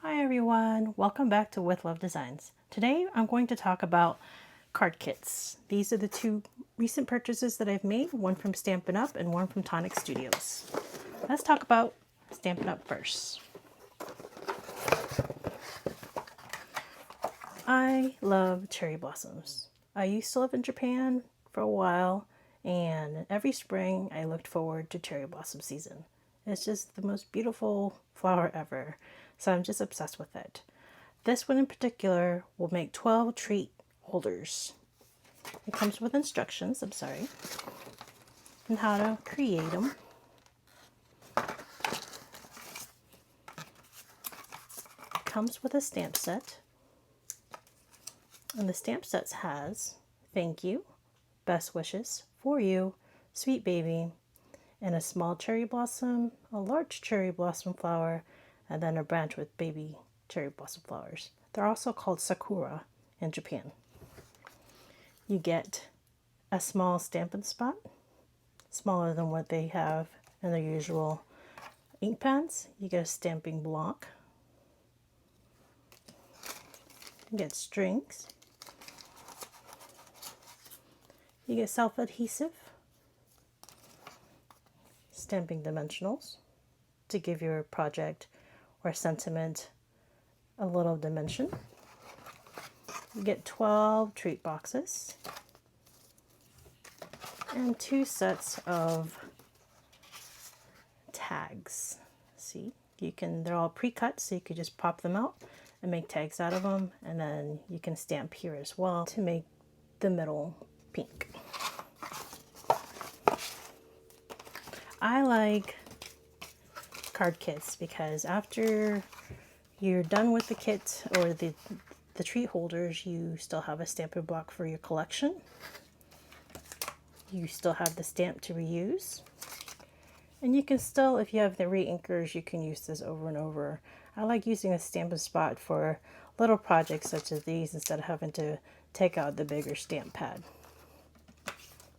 Hi everyone, welcome back to With Love Designs. Today I'm going to talk about card kits. These are the two recent purchases that I've made, one from Stampin' Up and one from Tonic Studios. Let's talk about Stampin' Up first. I love cherry blossoms. I used to live in Japan for a while, and every spring I looked forward to cherry blossom season. It's just the most beautiful flower ever, so I'm just obsessed with it. This one in particular will make 12 treat holders. It comes with instructions, on how to create them. It comes with a stamp set. And the stamp set has thank you, best wishes for you, sweet baby, and a small cherry blossom, a large cherry blossom flower, and then a branch with baby cherry blossom flowers. They're also called sakura in Japan. You get a small Stampin' spot, smaller than what they have in their usual ink pens. You get a stamping block. You get strings. You get self-adhesive, stamping dimensionals to give your project or sentiment a little dimension. You get 12 treat boxes and 2 sets of tags. See, they're all pre-cut, so you could just pop them out and make tags out of them, and then you can stamp here as well to make the middle pink. I like card kits because after you're done with the kit or the treat holders, you still have a stamping block for your collection. You still have the stamp to reuse. And you can still, if you have the re-inkers, you can use this over and over. I like using a Stampin' spot for little projects such as these instead of having to take out the bigger stamp pad.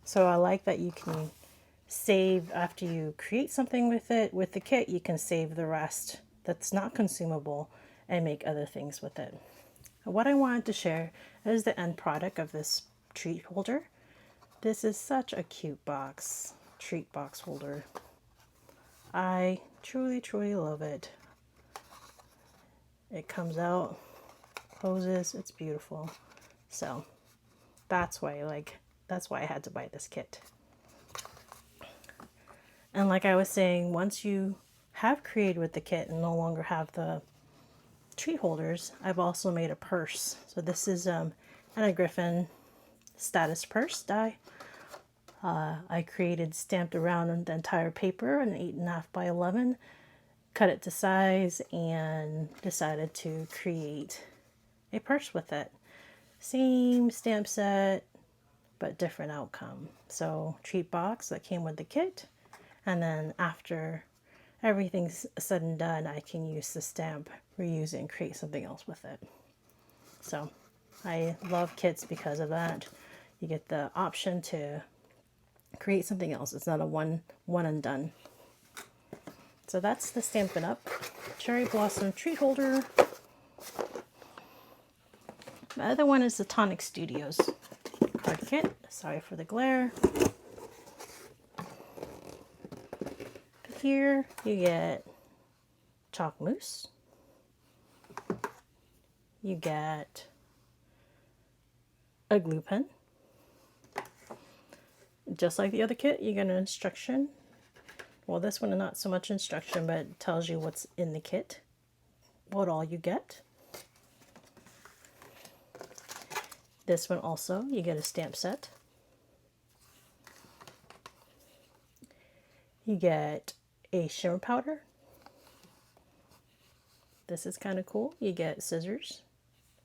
So I like that you can save after you create something with it. With the kit, you can save the rest that's not consumable and make other things with it. What I wanted to share is the end product of this treat holder. This is such a cute box, treat box holder. I truly, truly love it. It comes out, closes, it's beautiful. So that's why I had to buy this kit. And like I was saying, once you have created with the kit and no longer have the treat holders, I've also made a purse. So this is Anna Griffin status purse die. I stamped around the entire paper, an 8.5 by 11, cut it to size, and decided to create a purse with it. Same stamp set, but different outcome. So treat box that came with the kit, and then after everything's said and done, I can use the stamp, reuse it, and create something else with it. So I love kits because of that. You get the option to create something else. It's not a one and done. So that's the Stampin' Up Cherry Blossom Treat Holder. The other one is the Tonic Studios card kit. Sorry for the glare. Here you get chalk mousse. You get a glue pen. Just like the other kit, you get an instruction. Well, this one is not so much instruction, but it tells you what's in the kit, what all you get. This one also, you get a stamp set. You get a shimmer powder. This is kind of cool. You get scissors.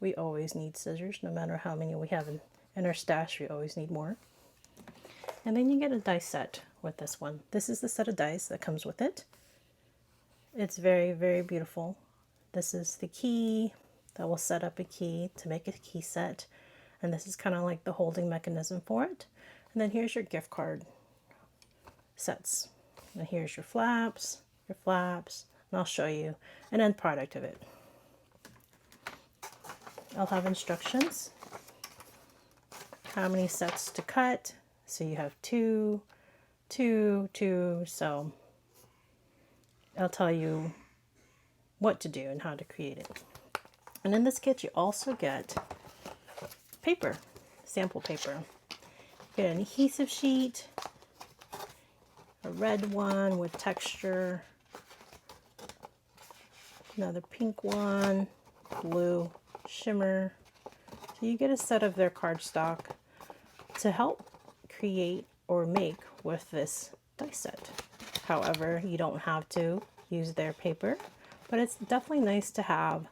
We always need scissors, no matter how many we have in our stash, we always need more. And then you get a dice set with this one. This is the set of dice that comes with it. It's very, very beautiful. This is the key that will set up a key to make a key set. And this is kind of like the holding mechanism for it. And then here's your gift card sets. And here's your flaps, and I'll show you an end product of it. I'll have instructions, how many sets to cut. So you have 2, 2, 2. So I'll tell you what to do and how to create it. And in this kit, you also get paper, sample paper. You get an adhesive sheet, a red one with texture, another pink one, blue, shimmer. So you get a set of their cardstock to help create or make with this die set. However, you don't have to use their paper, but it's definitely nice to have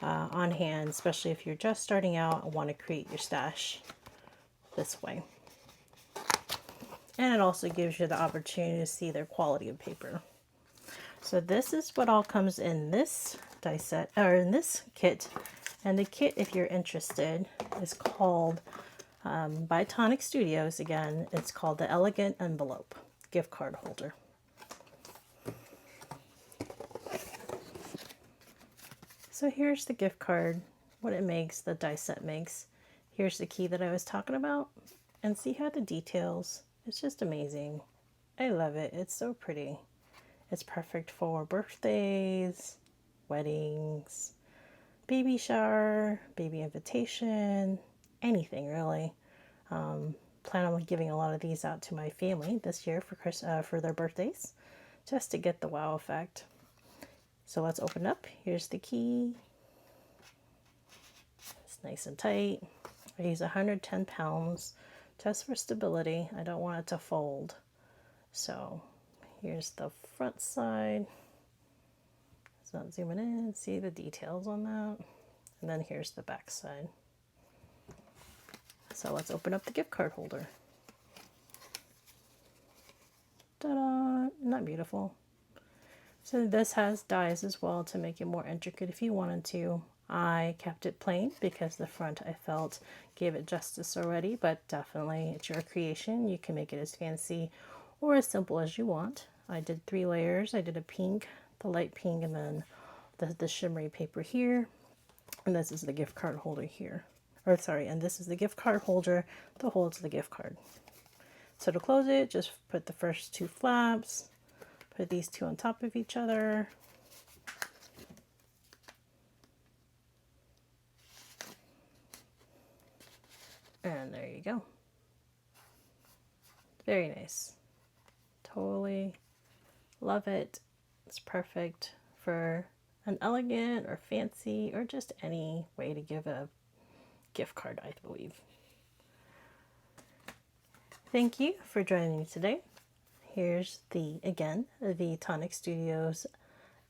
on hand, especially if you're just starting out and want to create your stash this way. And it also gives you the opportunity to see their quality of paper. So this is what all comes in this die set, or in this kit. And the kit, if you're interested, is called by Tonic Studios. Again, it's called the Elegant Envelope Gift Card Holder. So here's the gift card, what it makes, the die set makes. Here's the key that I was talking about. And see how the details, it's just amazing. I love it. It's so pretty. It's perfect for birthdays, weddings, baby shower, baby invitation, anything really. Plan on giving a lot of these out to my family this year for their birthdays, just to get the wow effect. So let's open up. Here's the key. It's nice and tight. I use 110 pounds just for stability. I don't want it to fold. So here's the front side. It's not zooming in. See the details on that. And then here's the back side. So let's open up the gift card holder. Ta-da! Isn't that beautiful? So this has dies as well to make it more intricate if you wanted to. I kept it plain because the front I felt gave it justice already, but definitely it's your creation. You can make it as fancy or as simple as you want. I did 3 layers. I did a pink, the light pink, and then the shimmery paper here. And this is the gift card holder here. Or sorry, and this is the gift card holder that holds the gift card. So to close it, just put the first 2 flaps. Put these 2 on top of each other. And there you go. Very nice. Totally love it. It's perfect for an elegant or fancy or just any way to give a gift card, I believe. Thank you for joining me today. Here's again, the Tonic Studios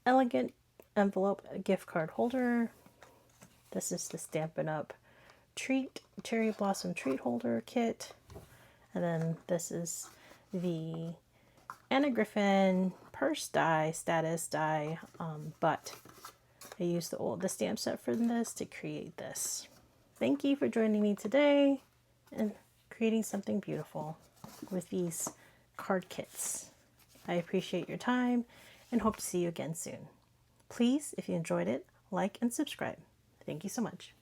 Elegant Envelope Gift Card Holder. This is the Stampin' Up! Cherry Blossom Treat Holder Kit. And then this is the Anna Griffin Purse Die, Status Die, but I used the stamp set for this to create this. Thank you for joining me today and creating something beautiful with these card kits. I appreciate your time and hope to see you again soon. Please, if you enjoyed it, like and subscribe. Thank you so much.